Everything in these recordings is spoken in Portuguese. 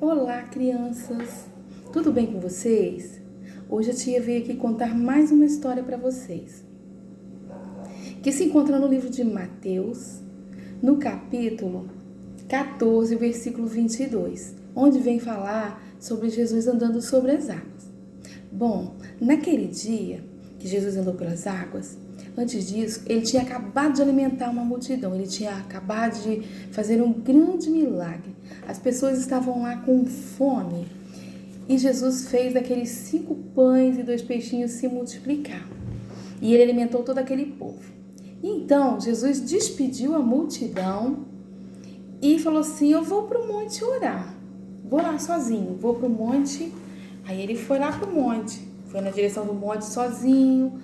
Olá, crianças! Tudo bem com vocês? Hoje a tia veio aqui contar mais uma história para vocês, que se encontra no livro de Mateus, no capítulo 14, versículo 22, onde vem falar sobre Jesus andando sobre as águas. Bom, naquele dia que Jesus andou pelas águas, antes disso, ele tinha acabado de alimentar uma multidão, ele tinha acabado de fazer um grande milagre. As pessoas estavam lá com fome e Jesus fez aqueles 5 pães e 2 peixinhos se multiplicar. E ele alimentou todo aquele povo. Então, Jesus despediu a multidão e falou assim: eu vou para o monte orar. Vou lá sozinho, vou para o monte. Aí ele foi lá para o monte, foi na direção do monte sozinho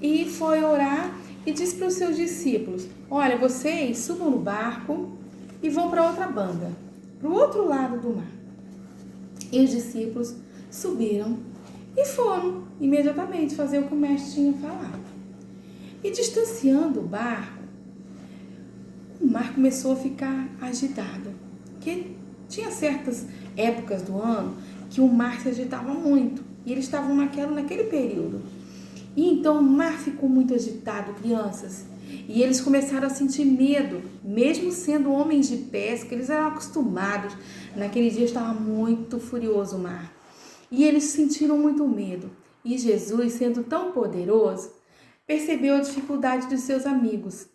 e foi orar e disse para os seus discípulos: olha, vocês subam no barco e vão para outra banda, para o outro lado do mar. E os discípulos subiram e foram imediatamente fazer o que o mestre tinha falado. E distanciando o barco, o mar começou a ficar agitado, porque tinha certas épocas do ano que o mar se agitava muito, e eles estavam naquele período. E então o mar ficou muito agitado, crianças, e eles começaram a sentir medo, mesmo sendo homens de pesca, eles eram acostumados. Naquele dia estava muito furioso o mar, e eles sentiram muito medo. E Jesus, sendo tão poderoso, percebeu a dificuldade dos seus amigos.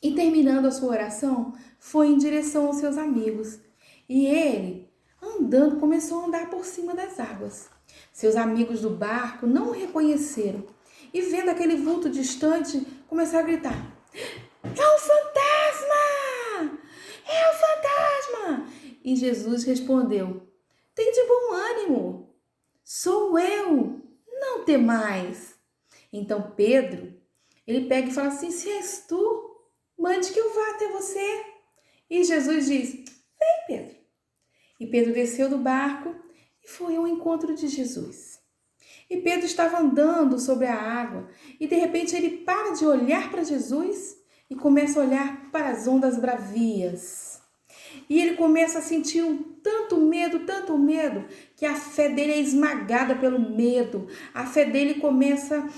E terminando a sua oração, foi em direção aos seus amigos. E ele, andando, começou a andar por cima das águas. Seus amigos do barco não o reconheceram. E vendo aquele vulto distante, começaram a gritar: é um fantasma! É um fantasma! E Jesus respondeu: tem de bom ânimo, sou eu, não temais. Então Pedro, ele pega e fala assim: se és tu, mande que eu vá até você. E Jesus diz: vem, Pedro. E Pedro desceu do barco e foi ao encontro de Jesus. E Pedro estava andando sobre a água e de repente ele para de olhar para Jesus e começa a olhar para as ondas bravias. E ele começa a sentir tanto medo, que a fé dele é esmagada pelo medo. A fé dele começa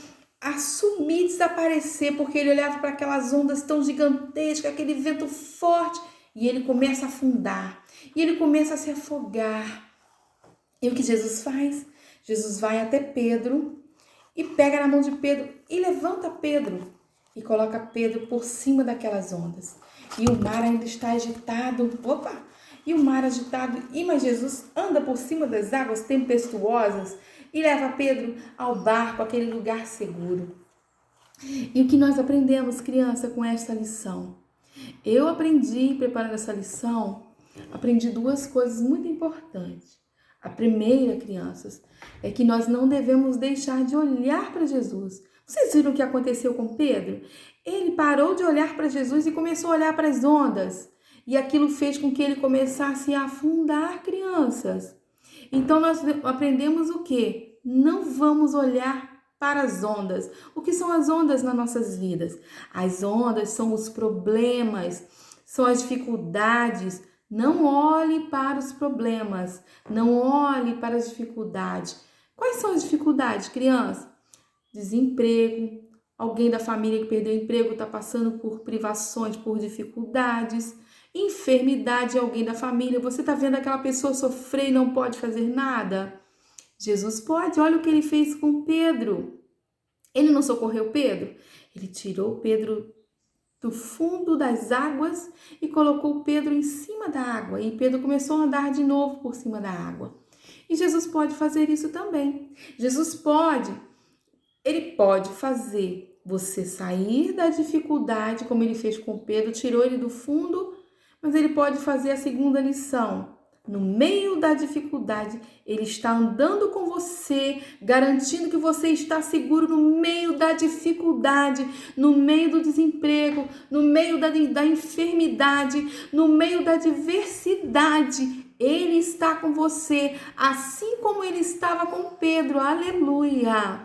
a sumir, desaparecer, porque ele olhava para aquelas ondas tão gigantescas, aquele vento forte, e ele começa a afundar, e ele começa a se afogar. E o que Jesus faz? Jesus vai até Pedro e pega na mão de Pedro e levanta Pedro e coloca Pedro por cima daquelas ondas. E o mar ainda está agitado. E o mar agitado. Mas Jesus anda por cima das águas tempestuosas e leva Pedro ao barco, aquele lugar seguro. E o que nós aprendemos, criança, com esta lição? Eu aprendi, preparando essa lição, aprendi 2 coisas muito importantes. A primeira, crianças, é que nós não devemos deixar de olhar para Jesus. Vocês viram o que aconteceu com Pedro? Ele parou de olhar para Jesus e começou a olhar para as ondas. E aquilo fez com que ele começasse a afundar, crianças. Então nós aprendemos o quê? Não vamos olhar para as ondas. O que são as ondas nas nossas vidas? As ondas são os problemas, são as dificuldades. Não olhe para os problemas, não olhe para as dificuldades. Quais são as dificuldades, criança? Desemprego, alguém da família que perdeu o emprego está passando por privações, por dificuldades. Enfermidade, alguém da família, você está vendo aquela pessoa sofrer e não pode fazer nada? Jesus pode, olha o que ele fez com Pedro. Ele não socorreu Pedro? Ele tirou Pedro do fundo das águas e colocou Pedro em cima da água. E Pedro começou a andar de novo por cima da água. E Jesus pode fazer isso também. Ele pode fazer você sair da dificuldade, como ele fez com Pedro, tirou ele do fundo, mas ele pode fazer a segunda lição. No meio da dificuldade, ele está andando com você, garantindo que você está seguro no meio da dificuldade, no meio do desemprego, no meio da enfermidade, no meio da adversidade. Ele está com você, assim como ele estava com Pedro. Aleluia!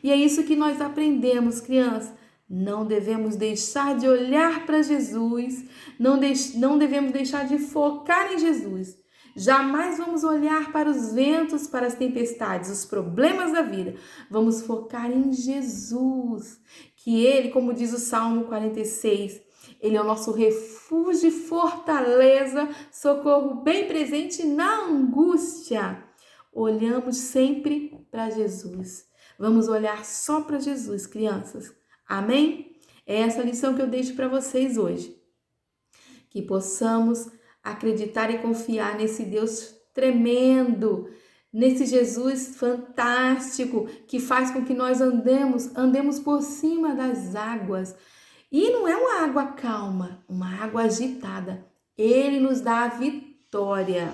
E é isso que nós aprendemos, crianças. Não devemos deixar de olhar para Jesus, não devemos deixar de focar em Jesus. Jamais vamos olhar para os ventos, para as tempestades, os problemas da vida. Vamos focar em Jesus, que Ele, como diz o Salmo 46, Ele é o nosso refúgio e fortaleza, socorro bem presente na angústia. Olhamos sempre para Jesus. Vamos olhar só para Jesus, crianças. Amém? É essa lição que eu deixo para vocês hoje. Que possamos acreditar e confiar nesse Deus tremendo, nesse Jesus fantástico, que faz com que nós andemos por cima das águas. E não é uma água calma, uma água agitada. Ele nos dá a vitória.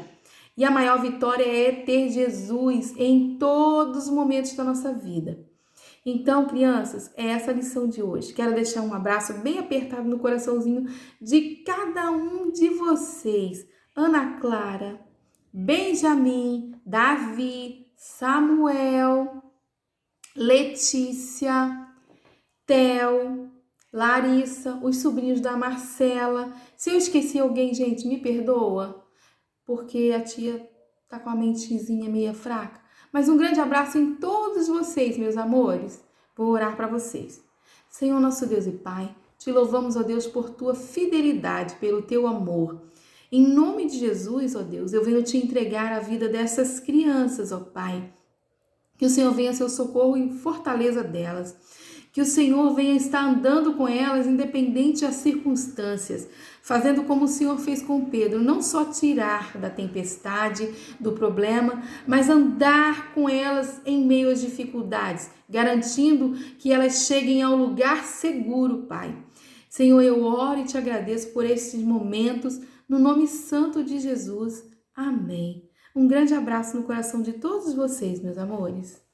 E a maior vitória é ter Jesus em todos os momentos da nossa vida. Então, crianças, é essa a lição de hoje. Quero deixar um abraço bem apertado no coraçãozinho de cada um de vocês. Ana Clara, Benjamin, Davi, Samuel, Letícia, Theo, Larissa, os sobrinhos da Marcela. Se eu esqueci alguém, gente, me perdoa, porque a tia tá com a mentezinha meia fraca. Mas um grande abraço em todos vocês, meus amores. Vou orar para vocês. Senhor, nosso Deus e Pai, te louvamos, ó Deus, por tua fidelidade, pelo teu amor. Em nome de Jesus, ó Deus, eu venho te entregar a vida dessas crianças, ó Pai. Que o Senhor venha seu socorro e fortaleza delas. Que o Senhor venha estar andando com elas, independente das circunstâncias, fazendo como o Senhor fez com Pedro, não só tirar da tempestade, do problema, mas andar com elas em meio às dificuldades, garantindo que elas cheguem ao lugar seguro, Pai. Senhor, eu oro e te agradeço por esses momentos, no nome santo de Jesus. Amém. Um grande abraço no coração de todos vocês, meus amores.